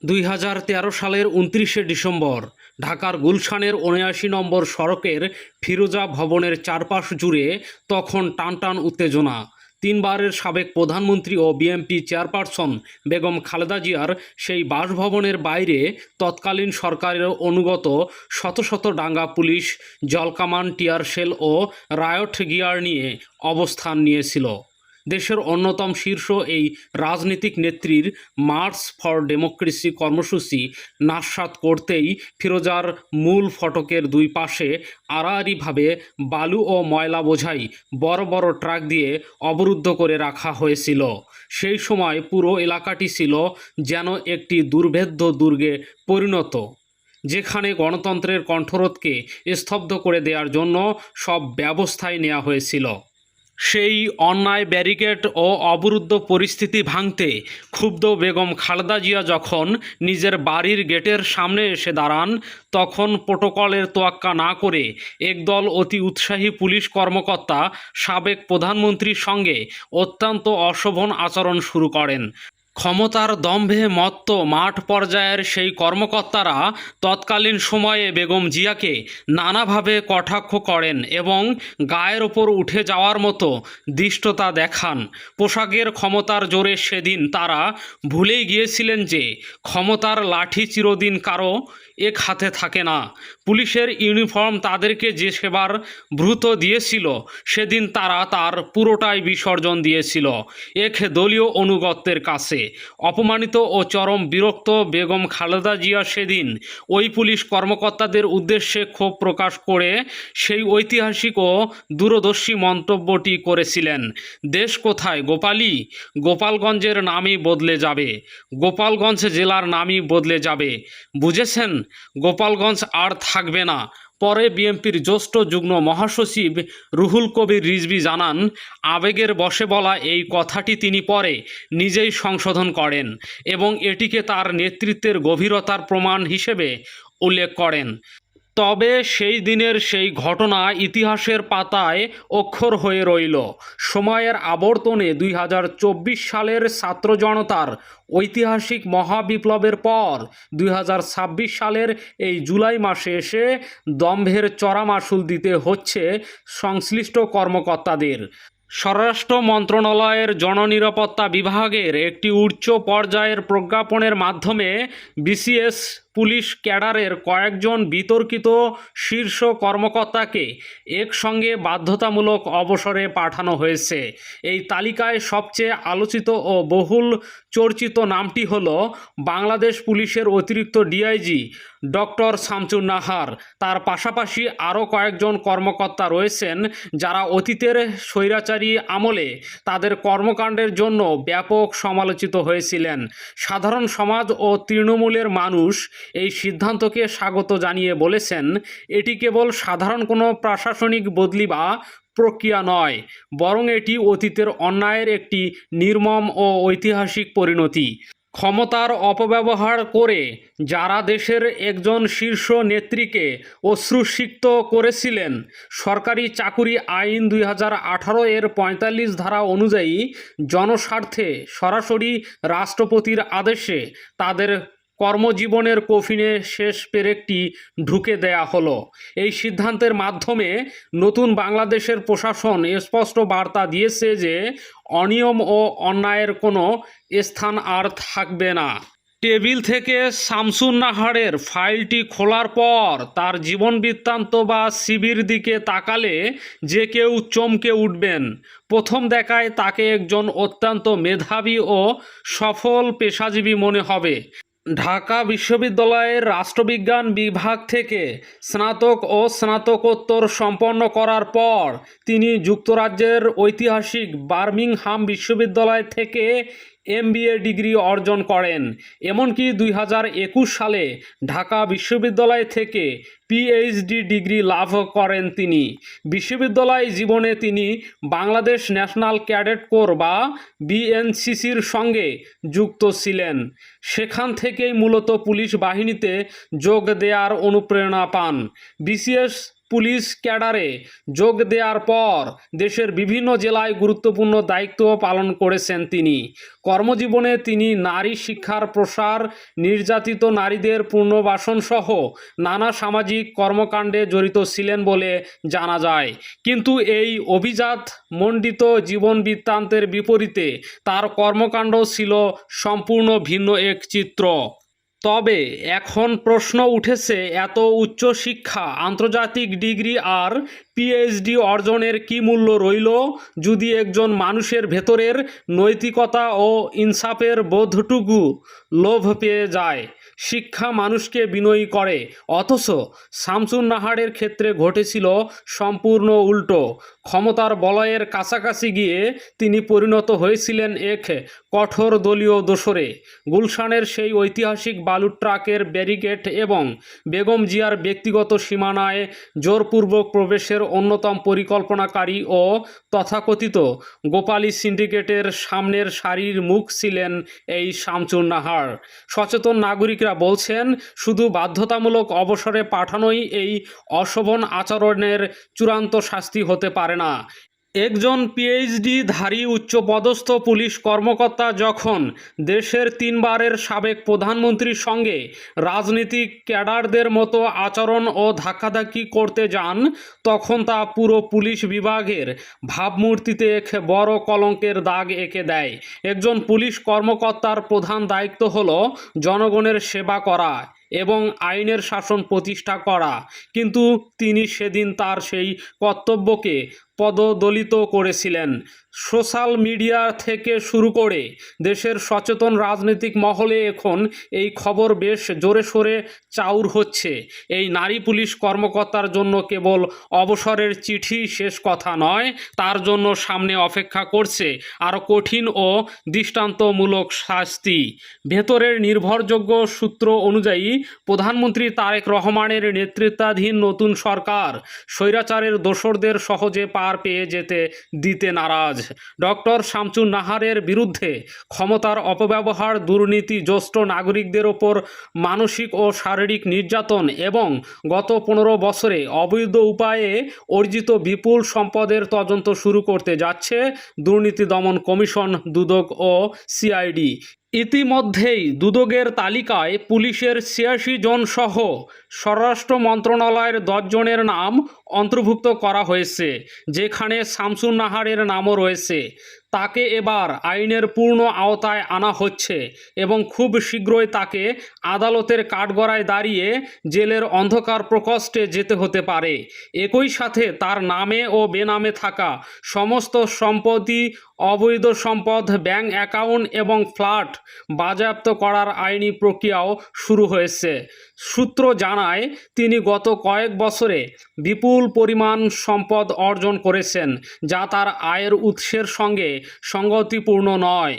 2013 সালের 29শে ডিসেম্বর ঢাকার গুলশানের 79 নম্বর সড়কের ফিরোজা ভবনের চারপাশ জুড়ে তখন টানটান উত্তেজনা। তিনবারের সাবেক প্রধানমন্ত্রী ও বিএনপি চেয়ারপারসন বেগম খালেদা জিয়ার সেই বাসভবনের বাইরে তৎকালীন সরকারের অনুগত শত শত ডাঙ্গা পুলিশ জলকামান, টিয়ারশেল ও রায়ট গিয়ার নিয়ে অবস্থান নিয়েছিল। দেশের অন্যতম শীর্ষ এই রাজনৈতিক নেত্রীর মার্চ ফর ডেমোক্রেসি কর্মসূচি নস্যাৎ করতেই ফিরোজার মূল ফটকের দুই পাশে আড়াআড়িভাবে বালু ও ময়লা বোঝাই বড় বড় ট্রাক দিয়ে অবরুদ্ধ করে রাখা হয়েছিল। সেই সময় পুরো এলাকাটি ছিল যেন একটি দুর্ভেদ্য দুর্গে পরিণত, যেখানে গণতন্ত্রের কণ্ঠরোধকে স্তব্ধ করে দেওয়ার জন্য সব ব্যবস্থাই নেওয়া হয়েছিল। সেই অন্যায় ব্যারিকেড ও অবরুদ্ধ পরিস্থিতি ভাঙতে ক্ষুব্ধ বেগম খালেদা জিয়া যখন নিজের বাড়ির গেটের সামনে এসে দাঁড়ান, তখন প্রোটোকলের তোয়াক্কা না করে একদল অতি উৎসাহী পুলিশ কর্মকর্তা সাবেক প্রধানমন্ত্রীর সঙ্গে অত্যন্ত অশোভন আচরণ শুরু করেন। ক্ষমতার দম্ভে মত্ত মাঠ পর্যায়ের সেই কর্মকর্তারা তৎকালীন সময়ে বেগম জিয়াকে নানাভাবে কটাক্ষ করেন এবং গায়ের ওপর উঠে যাওয়ার মতো ধৃষ্টতা দেখান। পোশাকের ক্ষমতার জোরে সেদিন তারা ভুলেই গিয়েছিলেন যে ক্ষমতার লাঠি চিরদিন কারো এক হাতে থাকে না। পুলিশের ইউনিফর্ম তাদেরকে যে সেবার ব্রুত দিয়েছিল, সেদিন তারা তার পুরোটাই বিসর্জন দিয়েছিল এক দলীয় অনুগত্যের কাছে। অপমানিত ও চরম বিরক্ত বেগম খালেদা জিয়া সেদিন ওই পুলিশ কর্মকর্তাদের উদ্দেশ্যে ক্ষোভ প্রকাশ করে সেই ঐতিহাসিক ও দূরদর্শী মন্তব্যটি করেছিলেন, দেশ কোথায় গোপালী? গোপালগঞ্জের নামই বদলে যাবে, গোপালগঞ্জ জেলার নামই বদলে যাবে, বুঝেছেন? গোপালগঞ্জ আর থাকবে না। পরে বিএনপির জ্যেষ্ঠ যুগ্ম মহাসচিব রুহুল কবির রিজভী জানান, আবেগের বশে বলা এই কথাটি তিনি পরে নিজেই সংশোধন করেন এবং এটিকে তার নেতৃত্বের গভীরতার প্রমাণ হিসেবে উল্লেখ করেন। তবে সেই দিনের সেই ঘটনা ইতিহাসের পাতায় অক্ষর হয়ে রইল। সময়ের আবর্তনে 2024 সালের ছাত্র জনতার ঐতিহাসিক মহাবিপ্লবের পর 2026 সালের এই জুলাই মাসে এসে দম্ভের চড়া মাশুল দিতে হচ্ছে সংশ্লিষ্ট কর্মকর্তাদের। স্বরাষ্ট্র মন্ত্রণালয়ের জননিরাপত্তা বিভাগের একটি উচ্চ পর্যায়ের প্রজ্ঞাপনের মাধ্যমে বিসিএস পুলিশ ক্যাডারের কয়েকজন বিতর্কিত শীর্ষ কর্মকর্তাকে একসঙ্গে বাধ্যতামূলক অবসরে পাঠানো হয়েছে। এই তালিকায় সবচেয়ে আলোচিত ও বহুল চর্চিত নামটি হল বাংলাদেশ পুলিশের অতিরিক্ত ডিআইজি ডক্টর শামসুন নাহার। তার পাশাপাশি আরও কয়েকজন কর্মকর্তা রয়েছেন যারা অতীতের স্বৈরাচারী আমলে তাদের কর্মকাণ্ডের জন্য ব্যাপক সমালোচিত হয়েছিলেন। সাধারণ সমাজ ও তৃণমূলের মানুষ এই সিদ্ধান্তকে স্বাগত জানিয়ে বলেছেন, এটি কেবল সাধারণ কোনো প্রশাসনিক বদলি বা প্রক্রিয়া নয়, বরং এটি অতীতের অন্যায়ের একটি নির্মম ও ঐতিহাসিক পরিণতি। ক্ষমতার অপব্যবহার করে যারা দেশের একজন শীর্ষ নেত্রীকে অশ্রুসিক্ত করেছিলেন, সরকারি চাকুরি আইন 2018 এর 45 ধারা অনুযায়ী জনস্বার্থে সরাসরি রাষ্ট্রপতির আদেশে তাদের কর্মজীবনের কফিনে শেষ পেরেকটি ঢুকে দেয়া হলো। এই সিদ্ধান্তের মাধ্যমে নতুন বাংলাদেশের প্রশাসন স্পষ্ট বার্তা দিয়েছে যে অনিয়ম ও অন্যায়ের কোনো স্থান আর থাকবে না। টেবিল থেকে শামসুন নাহারের ফাইলটি খোলার পর তার জীবন বৃত্তান্ত বা সিভির দিকে তাকালে যে কেউ চমকে উঠবেন। প্রথম দেখায় তাকে একজন অত্যন্ত মেধাবী ও সফল পেশাজীবী মনে হবে। ঢাকা বিশ্ববিদ্যালয়ের রাষ্ট্রবিজ্ঞান বিভাগ থেকে স্নাতক ও স্নাতকোত্তর সম্পন্ন করার পর তিনি যুক্তরাজ্যের ঐতিহাসিক বার্মিংহাম বিশ্ববিদ্যালয় থেকে MBA ডিগ্রি অর্জন করেন। এমনকি 2021 সালে ঢাকা বিশ্ববিদ্যালয় থেকে PhD ডিগ্রি লাভ করেন তিনি। বিশ্ববিদ্যালয় জীবনে তিনি বাংলাদেশ ন্যাশনাল ক্যাডেট কোর বা BNCCর সঙ্গে যুক্ত ছিলেন। সেখান থেকেই মূলত পুলিশ বাহিনীতে যোগ দেওয়ার অনুপ্রেরণা পান। BCS পুলিশ ক্যাডারে যোগ দেওয়ার পর দেশের বিভিন্ন জেলায় গুরুত্বপূর্ণ দায়িত্ব পালন করেছেন তিনি। কর্মজীবনে তিনি নারী শিক্ষার প্রসার, নির্যাতিত নারীদের পুনর্বাসন সহ নানা সামাজিক কর্মকাণ্ডে জড়িত ছিলেন বলে জানা যায়। কিন্তু এই অভিজাত মণ্ডিত জীবন বৃত্তান্তের বিপরীতে তার কর্মকাণ্ড ছিল সম্পূর্ণ ভিন্ন এক চিত্র। তবে এখন প্রশ্ন উঠেছে, এত উচ্চ শিক্ষা, আন্তর্জাতিক ডিগ্রি আর পিএইচডি অর্জনের কী মূল্য রইল যদি একজন মানুষের ভেতরের নৈতিকতা ও ইনসাফের বোধটুকু লোভ পেয়ে যায়? শিক্ষা মানুষকে বিনয়ী করে, অথচ শামসুন নাহারের ক্ষেত্রে ঘটেছিল সম্পূর্ণ উল্টো। ক্ষমতার বলয়ের কাছাকাছি গিয়ে তিনি পরিণত হয়েছিলেন এক কঠোর দলীয় দোসরে। গুলশানের সেই ঐতিহাসিক বালুর ট্রাকের ব্যারিকেড এবং বেগম জিয়ার ব্যক্তিগত সীমানায় জোরপূর্বক প্রবেশের অন্যতম পরিকল্পনাকারী ও তথাকথিত গোপালী সিন্ডিকেটের সামনের সারির মুখ ছিলেন এই শামসুন নাহার। সচেতন নাগরিকরা বলছেন, শুধু বাধ্যতামূলক অবসরে পাঠানোই এই অশোভন আচরণের চূড়ান্ত শাস্তি হতে পারে না। একজন পিএইচডিধারী উচ্চপদস্থ পুলিশ কর্মকর্তা যখন দেশের 3 বারের সাবেক প্রধানমন্ত্রীর সঙ্গে রাজনৈতিক ক্যাডারদের মতো আচরণ ও ধাক্কাধাক্কি করতে যান, তখন তা পুরো পুলিশ বিভাগের ভাবমূর্তিতে এক বড় কলঙ্কের দাগ এঁকে দেয়। একজন পুলিশ কর্মকর্তার প্রধান দায়িত্ব হলো জনগণের সেবা করা এবং আইনের শাসন প্রতিষ্ঠা করা, কিন্তু তিনি সেদিন তার সেই কর্তব্যকে পদদলিত করেছিলেন। সোশ্যাল মিডিয়া থেকে শুরু করে দেশের সচেতন রাজনৈতিক মহলে এখন এই খবর বেশ জোরে সোরে চাউর হচ্ছে। এই নারী পুলিশ কর্মকর্তার জন্য কেবল অবসরের চিঠি শেষ কথা নয়, তার জন্য সামনে অপেক্ষা করছে আরও কঠিন ও দৃষ্টান্তমূলক শাস্তি। ভেতরের নির্ভরযোগ্য সূত্র অনুযায়ী প্রধানমন্ত্রী তারেক রহমানের নেতৃত্বাধীন নতুন সরকার স্বৈরাচারের দোসরদের সহজে পার পেয়ে যেতে দিতে নারাজ। ডক্টর শামসুন নাহারের বিরুদ্ধে ক্ষমতার অপব্যবহার, দুর্নীতি, জ্যেষ্ঠ নাগরিকদের ওপর মানসিক ও শারীরিক নির্যাতন এবং গত 15 বছরে অবৈধ উপায়ে অর্জিত বিপুল সম্পদের তদন্ত শুরু করতে যাচ্ছে দুর্নীতি দমন কমিশন, দুদক ও সিআইডি। ইতিমধ্যেই দুদকের তালিকায় পুলিশের 86 জন সহ স্বরাষ্ট্র মন্ত্রণালয়ের 10 জনের নাম অন্তর্ভুক্ত করা হয়েছে, যেখানে শামসুন নাহারের নামও রয়েছে। তাকে এবার আইনের পূর্ণ আওতায় আনা হচ্ছে এবং খুব শীঘ্রই তাকে আদালতের কাঠগড়ায় দাঁড়িয়ে জেলের অন্ধকার প্রকোষ্ঠে যেতে হতে পারে। একই সাথে তার নামে ও বেনামে থাকা সমস্ত সম্পত্তি, অবৈধ সম্পদ, ব্যাংক অ্যাকাউন্ট এবং ফ্ল্যাট বাজেয়াপ্ত করার আইনি প্রক্রিয়াও শুরু হয়েছে। সূত্র জানায়, তিনি গত কয়েক বছরে বিপুল পরিমাণ সম্পদ অর্জন করেছেন, যা তার আয়ের উৎসের সঙ্গে সঙ্গতিপূর্ণ নয়।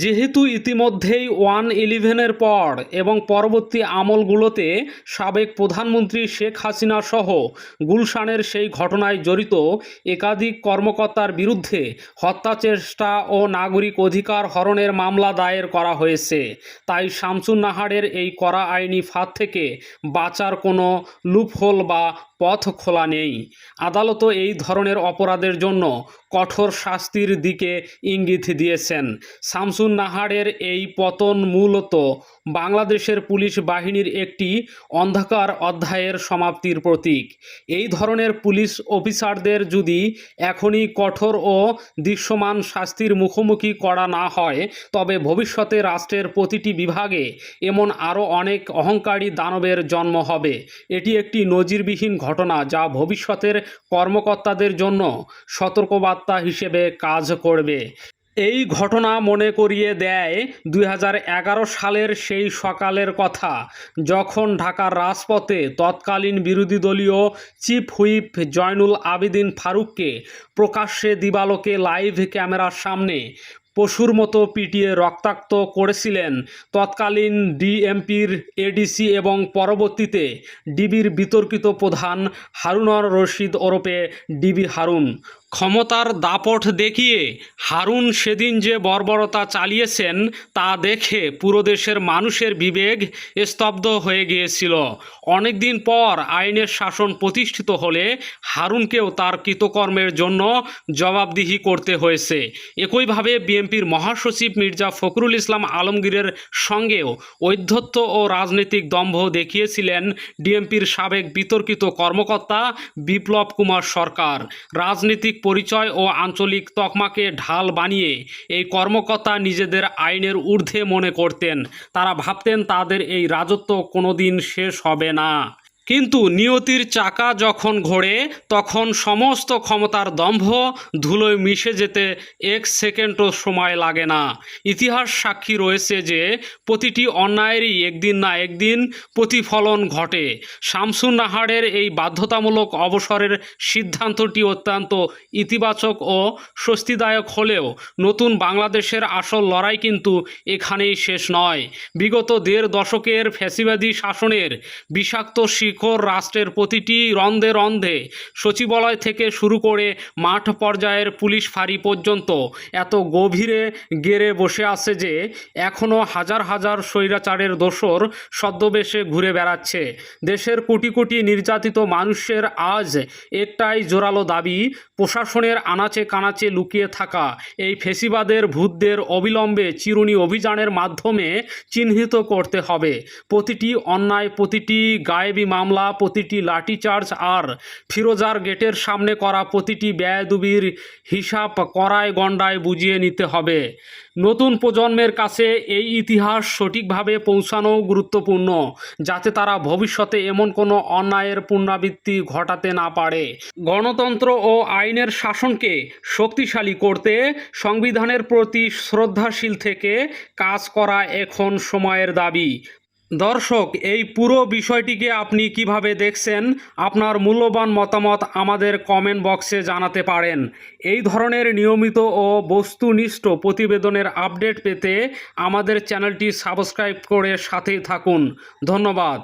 যেহেতু ইতিমধ্যেই 1/11-এর পর এবং পরবর্তী আমলগুলোতে সাবেক প্রধানমন্ত্রী শেখ হাসিনা সহ গুলশানের সেই ঘটনায় জড়িত একাধিক কর্মকর্তার বিরুদ্ধে হত্যাচেষ্টা ও নাগরিক অধিকার হরণের মামলা দায়ের করা হয়েছে, তাই শামসুন নাহারের এই কড়া আইনি ফাঁদ থেকে বাঁচার কোনো লুপহোল বা পথ খোলা নেই। আদালতও এই ধরনের অপরাধের জন্য কঠোর শাস্তির দিকে ইঙ্গিত দিয়েছেন। শামসুন নাহারের এই পতন মূলত বাংলাদেশের পুলিশ বাহিনীর একটি অন্ধকার অধ্যায়ের সমাপ্তির প্রতীক। এই ধরনের পুলিশ অফিসারদের যদি এখনই কঠোর ও দৃশ্যমান শাস্তির মুখোমুখি করা না হয়, তবে ভবিষ্যতে রাষ্ট্রের প্রতিটি বিভাগে এমন আরও অনেক অহংকারী দানবের জন্ম হবে। এটি একটি নজিরবিহীন ঘটনা, যা ভবিষ্যতের কর্মকর্তাদের জন্য সতর্কবার্তা হিসেবে কাজ করবে। এই ঘটনা মনে করিয়ে দেয় 2011 সালের সেই সকালের কথা, যখন ঢাকার রাজপথে তৎকালীন বিরোধী দলীয় চিফ হুইপ জয়নুল আবেদিন ফারুককে প্রকাশ্যে দিবালোকে লাইভ ক্যামেরার সামনে পশুর মতো পিটিয়ে রক্তাক্ত করেছিলেন তৎকালীন ডিএমপির এডিসি এবং পরবর্তীতে ডিবির বিতর্কিত প্রধান হারুনুর রশিদ ওরফে ডিবি হারুন। ক্ষমতার দাপট দেখিয়ে হারুন সেদিন যে বর্বরতা চালিয়েছেন তা দেখে পুরো দেশের মানুষের বিবেক স্তব্ধ হয়ে গিয়েছিল। অনেকদিন পর আইনের শাসন প্রতিষ্ঠিত হলে হারুনকেও তার কৃতকর্মের জন্য জবাবদিহি করতে হয়েছে। একইভাবে বিএনপির মহাসচিব মির্জা ফখরুল ইসলাম আলমগীরের সঙ্গেও ঔদ্ধত্য ও রাজনৈতিক দম্ভ দেখিয়েছিলেন ডিএমপির সাবেক বিতর্কিত কর্মকর্তা বিপ্লব কুমার সরকার। রাজনৈতিক পরিচয় ও আঞ্চলিক তকমাকে ঢাল বানিয়ে এই কর্মকর্তা নিজেদের আইনের ঊর্ধ্বে মনে করতেন। তারা ভাবতেন তাদের এই রাজত্ব কোনোদিন শেষ হবে না। কিন্তু নিয়তির চাকা যখন ঘোরে তখন সমস্ত ক্ষমতার দম্ভ ধুলোয় মিশে যেতে এক সেকেন্ডও সময় লাগে না। ইতিহাস সাক্ষী রয়েছে যে প্রতিটি অন্যায়েরই একদিন না একদিন প্রতিফলন ঘটে। শামসুন নাহারের এই বাধ্যতামূলক অবসরের সিদ্ধান্তটি অত্যন্ত ইতিবাচক ও স্বস্তিদায়ক হলেও নতুন বাংলাদেশের আসল লড়াই কিন্তু এখানেই শেষ নয়। বিগত দেড় দশকের ফ্যাসিবাদী শাসনের বিষাক্ত শিকড় রাষ্ট্রের প্রতিটি রন্ধে রন্ধে, সচিবালয় থেকে শুরু করে মাঠ পর্যায়ের পুলিশ ফাঁড়ি পর্যন্ত এত গভীরে গেড়ে বসে আছে যে এখনও হাজার হাজার স্বৈরাচারের দোসর ছদ্মবেশে ঘুরে বেড়াচ্ছে। দেশের কোটি কোটি নির্যাতিত মানুষের আজ একটাই জোরালো দাবি, প্রশাসনের আনাচে কানাচে লুকিয়ে থাকা এই ফ্যাসিবাদের ভূতদের অবিলম্বে চিরুনি অভিযানের মাধ্যমে চিহ্নিত করতে হবে। প্রতিটি অন্যায়, প্রতিটি গায়েবী মামলা, প্রতিটি লাঠিচার্জ আর ফিরোজার গেটের সামনে করা প্রতিটি বেয়াদবির হিসাব কড়ায় গণ্ডায় বুঝিয়ে নিতে হবে। নতুন প্রজন্মের কাছে এই ইতিহাস সঠিকভাবে পৌঁছানো গুরুত্বপূর্ণ, যাতে তারা ভবিষ্যতে এমন কোনো অন্যায়ের পুনরাবৃত্তি ঘটাতে না পারে। গণতন্ত্র ও আইনের শাসনকে শক্তিশালী করতে সংবিধানের প্রতি শ্রদ্ধাশীল থেকে কাজ করা এখন সময়ের দাবি। দর্শক, এই পুরো বিষয়টিকে আপনি কিভাবে দেখছেন? আপনার মূল্যবান মতামত আমাদের কমেন্ট বক্সে জানাতে পারেন। এই ধরনের নিয়মিত ও বস্তুনিষ্ঠ প্রতিবেদনের আপডেট পেতে আমাদের চ্যানেলটি সাবস্ক্রাইব করে সাথেই থাকুন। ধন্যবাদ।